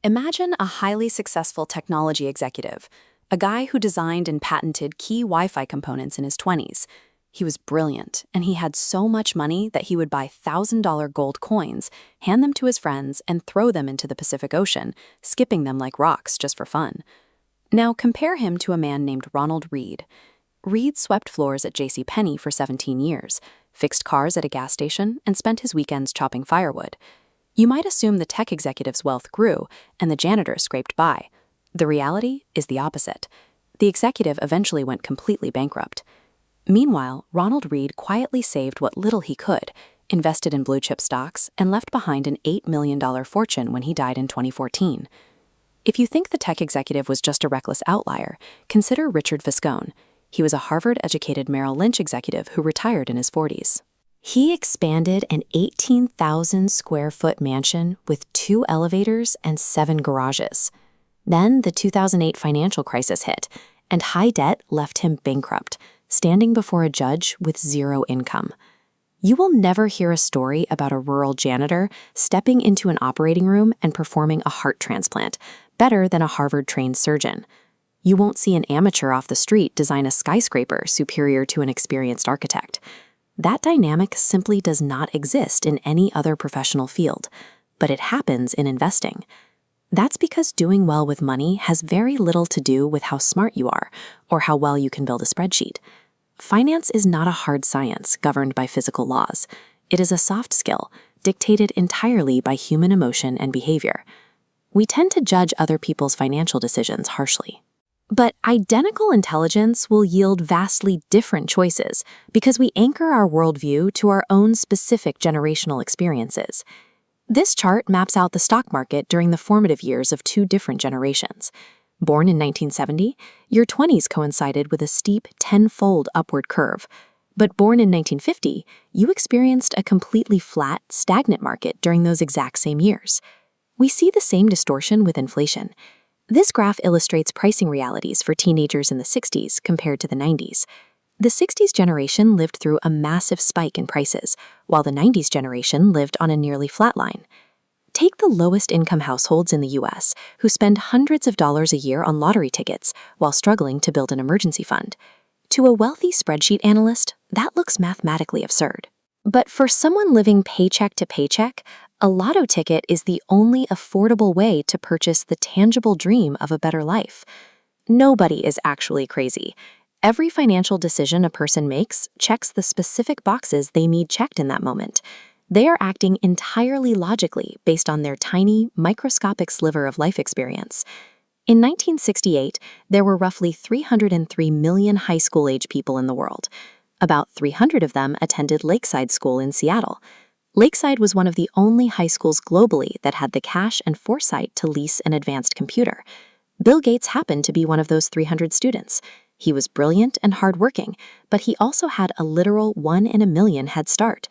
Imagine a highly successful technology executive, a guy who designed and patented key Wi-Fi components in his 20s. He was brilliant, and he had so much money that he would buy $1,000 gold coins, hand them to his friends, and throw them into the Pacific Ocean, skipping them like rocks just for fun. Now compare him to a man named Ronald Read. Read swept floors at JCPenney for 17 years, fixed cars at a gas station, and spent his weekends chopping firewood. You might assume the tech executive's wealth grew and the janitor scraped by. The reality is the opposite. The executive eventually went completely bankrupt. Meanwhile, Ronald Read quietly saved what little he could, invested in blue-chip stocks, and left behind an $8 million fortune when he died in 2014. If you think the tech executive was just a reckless outlier, consider Richard Viscone. He was a Harvard-educated Merrill Lynch executive who retired in his 40s. He expanded an 18,000-square-foot mansion with 2 elevators and 7 garages. Then the 2008 financial crisis hit, and high debt left him bankrupt, standing before a judge with 0 income. You will never hear a story about a rural janitor stepping into an operating room and performing a heart transplant, better than a Harvard-trained surgeon. You won't see an amateur off the street design a skyscraper superior to an experienced architect. That dynamic simply does not exist in any other professional field, but it happens in investing. That's because doing well with money has very little to do with how smart you are or how well you can build a spreadsheet. Finance is not a hard science governed by physical laws. It is a soft skill, dictated entirely by human emotion and behavior. We tend to judge other people's financial decisions harshly. But identical intelligence will yield vastly different choices because we anchor our worldview to our own specific generational experiences. This chart maps out the stock market during the formative years of 2 different generations. Born in 1970, your 20s coincided with a steep 10-fold upward curve. But born in 1950, you experienced a completely flat, stagnant market during those exact same years. We see the same distortion with inflation. This graph illustrates pricing realities for teenagers in the 60s compared to the 90s. The 60s generation lived through a massive spike in prices, while the 90s generation lived on a nearly flat line. Take the lowest-income households in the U.S. who spend hundreds of dollars a year on lottery tickets while struggling to build an emergency fund. To a wealthy spreadsheet analyst, that looks mathematically absurd. But for someone living paycheck to paycheck, a lotto ticket is the only affordable way to purchase the tangible dream of a better life. Nobody is actually crazy. Every financial decision a person makes checks the specific boxes they need checked in that moment. They are acting entirely logically based on their tiny, microscopic sliver of life experience. In 1968, there were roughly 303 million high school-age people in the world. About 300 of them attended Lakeside School in Seattle. Lakeside was one of the only high schools globally that had the cash and foresight to lease an advanced computer. Bill Gates happened to be one of those 300 students. He was brilliant and hardworking, but he also had a literal 1 in a million head start.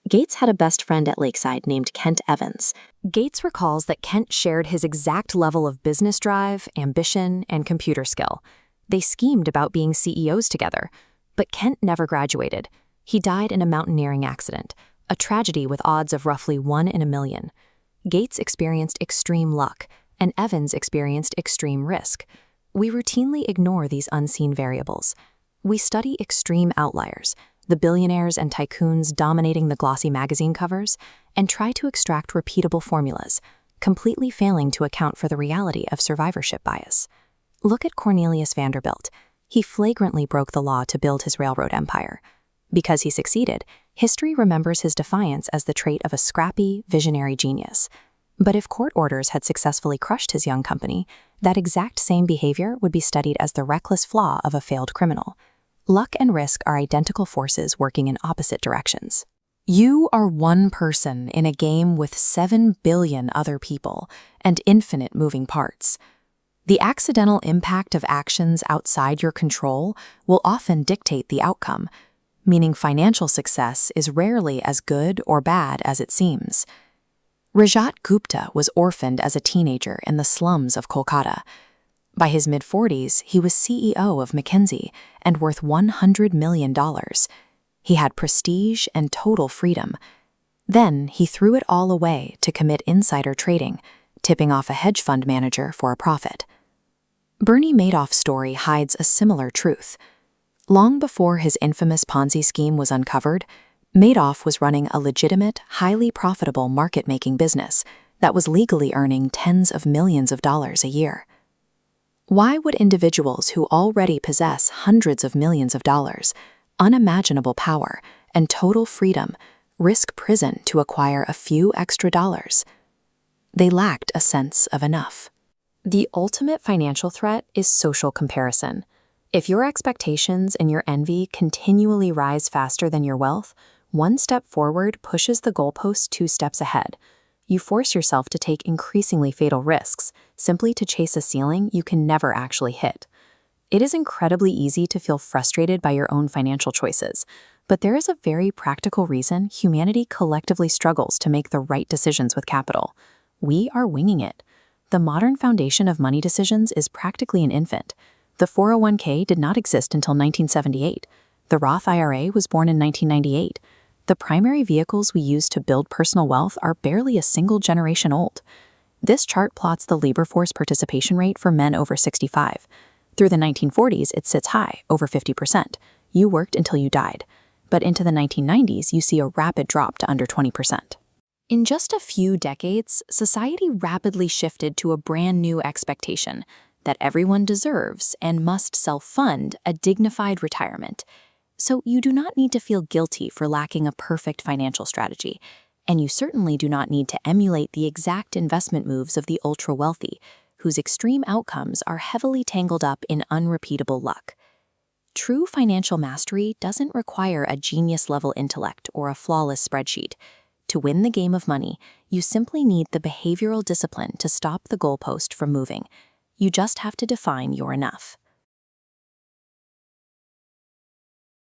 Gates had a best friend at Lakeside named Kent Evans. Gates recalls that Kent shared his exact level of business drive, ambition, and computer skill. They schemed about being CEOs together, but Kent never graduated. He died in a mountaineering accident, a tragedy with odds of roughly 1 in a million. Gates experienced extreme luck, and Evans experienced extreme risk. We routinely ignore these unseen variables. We study extreme outliers, the billionaires and tycoons dominating the glossy magazine covers, and try to extract repeatable formulas, completely failing to account for the reality of survivorship bias. Look at Cornelius Vanderbilt. He flagrantly broke the law to build his railroad empire. Because he succeeded, history remembers his defiance as the trait of a scrappy, visionary genius. But if court orders had successfully crushed his young company, that exact same behavior would be studied as the reckless flaw of a failed criminal. Luck and risk are identical forces working in opposite directions. You are one person in a game with 7 billion other people and infinite moving parts. The accidental impact of actions outside your control will often dictate the outcome, meaning financial success is rarely as good or bad as it seems. Rajat Gupta was orphaned as a teenager in the slums of Kolkata. By his mid-40s, he was CEO of McKinsey and worth $100 million. He had prestige and total freedom. Then he threw it all away to commit insider trading, tipping off a hedge fund manager for a profit. Bernie Madoff's story hides a similar truth. Long before his infamous Ponzi scheme was uncovered, Madoff was running a legitimate, highly profitable market-making business that was legally earning tens of millions of dollars a year. Why would individuals who already possess hundreds of millions of dollars, unimaginable power, and total freedom risk prison to acquire a few extra dollars? They lacked a sense of enough. The ultimate financial threat is social comparison. If your expectations and your envy continually rise faster than your wealth, one step forward pushes the goalpost 2 steps ahead. You force yourself to take increasingly fatal risks, simply to chase a ceiling you can never actually hit. It is incredibly easy to feel frustrated by your own financial choices, but there is a very practical reason humanity collectively struggles to make the right decisions with capital. We are winging it. The modern foundation of money decisions is practically an infant. The 401k did not exist until 1978. The Roth IRA was born in 1998. The primary vehicles we use to build personal wealth are barely a single generation old. This chart plots the labor force participation rate for men over 65. Through the 1940s, it sits high, over 50%. You worked until you died. But into the 1990s, you see a rapid drop to under 20%. In just a few decades, society rapidly shifted to a brand new expectation that everyone deserves and must self-fund a dignified retirement. So you do not need to feel guilty for lacking a perfect financial strategy, and you certainly do not need to emulate the exact investment moves of the ultra-wealthy, whose extreme outcomes are heavily tangled up in unrepeatable luck. True financial mastery doesn't require a genius-level intellect or a flawless spreadsheet. To win the game of money, you simply need the behavioral discipline to stop the goalpost from moving. You just have to define your enough.